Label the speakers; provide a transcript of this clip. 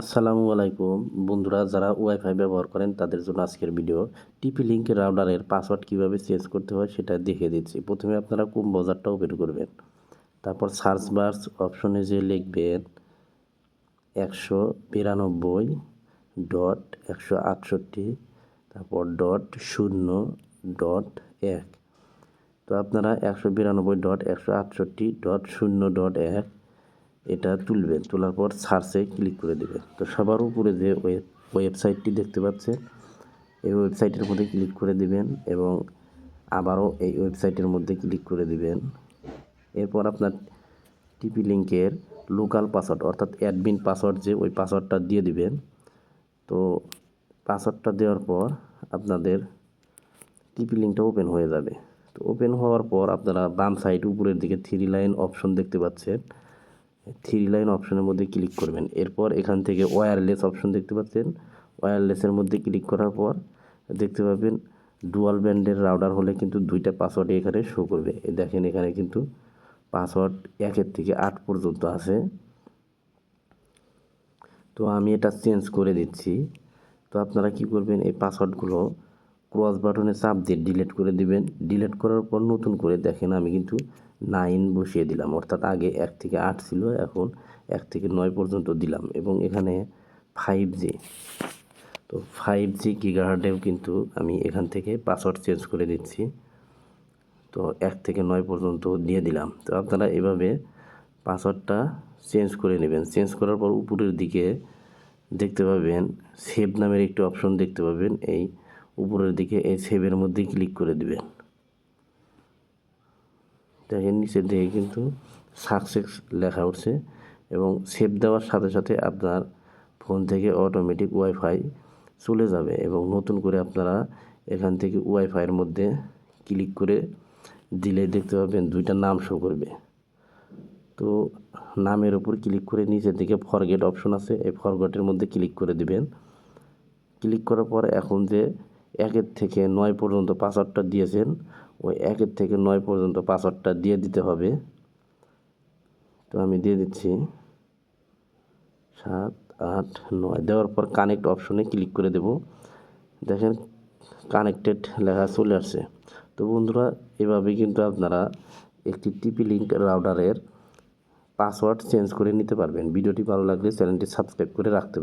Speaker 1: আসসালামু আলাইকুম বন্ধুরা, যারা ওয়াইফাই ব্যবহার করেন তাদের জন্য আজকের ভিডিও। টিপি লিঙ্ক রাউটারের পাসওয়ার্ড কিভাবে চেঞ্জ করতে হয় সেটা দেখিয়ে দিচ্ছি। প্রথমে আপনারা ক্রোম ব্রাউজারটা ওপেন করবেন, তারপর সার্চ বার অপশনে যে লিখবেন 192.168, তারপর .0.1। তো আপনারা 192.168.0.1 এটা তুলবেন, তোলার পর সার্চে ক্লিক করে দেবেন। তো সবার উপরে যে ওয়েবসাইটটি দেখতে পাচ্ছেন, এই ওয়েবসাইটের মধ্যে ক্লিক করে দিবেন এবং আবারও এই ওয়েবসাইটের মধ্যে ক্লিক করে দিবেন। এরপর আপনার টিপি লিঙ্কের লোকাল পাসওয়ার্ড অর্থাৎ অ্যাডমিন পাসওয়ার্ড যে ওই পাসওয়ার্ডটা দিয়ে দিবেন। তো পাসওয়ার্ডটা দেওয়ার পর আপনাদের টিপি লিঙ্কটা ওপেন হয়ে যাবে। তো ওপেন হওয়ার পর আপনারা বাম সাইড উপরের দিকে 3 লাইন অপশন দেখতে পাচ্ছেন, 3 লাইন অপশনের মধ্যে ক্লিক করবেন। এরপর এখান থেকে ওয়্যারলেস অপশন দেখতে পাচ্ছেন, ওয়্যারলেসের মধ্যে ক্লিক করার পর দেখতে পাবেন ডুয়াল ব্যান্ডের রাউটার হলে কিন্তু দুইটা পাসওয়ার্ড এখানে শো করবে। দেখেন এখানে কিন্তু পাসওয়ার্ড 1 থেকে 8 পর্যন্ত আছে। তো আমি এটা চেঞ্জ করে দিচ্ছি। তো আপনারা কি করবেন, এই পাসওয়ার্ডগুলো ক্রস বাটনে চাপ দিয়ে ডিলিট করে দিবেন। ডিলিট করার পর নতুন করে দেখেন আমি কিন্তু 9 বসিয়ে দিলাম, অর্থাৎ আগে 1 থেকে 8 ছিল, এখন 1 থেকে 9 পর্যন্ত দিলাম। এবং এখানে 5G, তো 5G গিগাহার্টেও কিন্তু আমি এখান থেকে পাসওয়ার্ড চেঞ্জ করে দিচ্ছি। তো 1 থেকে 9 পর্যন্ত দিয়ে দিলাম। তো আপনারা এভাবে পাসওয়ার্ডটা চেঞ্জ করে নেবেন। চেঞ্জ করার পর উপরের দিকে দেখতে পাবেন সেভ নামের একটি অপশন দেখতে পাবেন, এই উপরের দিকে এই সেভের মধ্যে ক্লিক করে দিবেন। দেখেন নিচের দিকে কিন্তু সাকসেস লেখা উঠছে এবং সেভ দেওয়ার সাথে সাথে আপনার ফোন থেকে অটোমেটিক ওয়াইফাই চলে যাবে এবং নতুন করে আপনারা এখান থেকে ওয়াইফাইয়ের মধ্যে ক্লিক করে দিলে দেখতে পাবেন দুইটা নাম শো করবে। তো নামের উপর ক্লিক করে নিচের দিকে ফরগেট অপশন আছে, এই ফরগেটের মধ্যে ক্লিক করে দিবেন। ক্লিক করার পর এখন যে 1 থেকে 9 পর্যন্ত পাসওয়ার্ডটা দিয়েছেন, ওই 1 থেকে 9 পর্যন্ত পাসওয়ার্ডটা দিয়ে দিতে হবে। তো আমি দিয়ে দিচ্ছি 7, 8, 9। দেওয়ার পর কানেক্ট অপশনে ক্লিক করে দেব। দেখেন কানেক্টেড লেখা চলে আসছে। তো বন্ধুরা, এভাবে কিন্তু আপনারা একটি টিপি লিঙ্ক রাউটারের পাসওয়ার্ড চেঞ্জ করে নিতে পারবেন। ভিডিওটি ভালো লাগলে চ্যানেলটি সাবস্ক্রাইব করে রাখতে পারেন।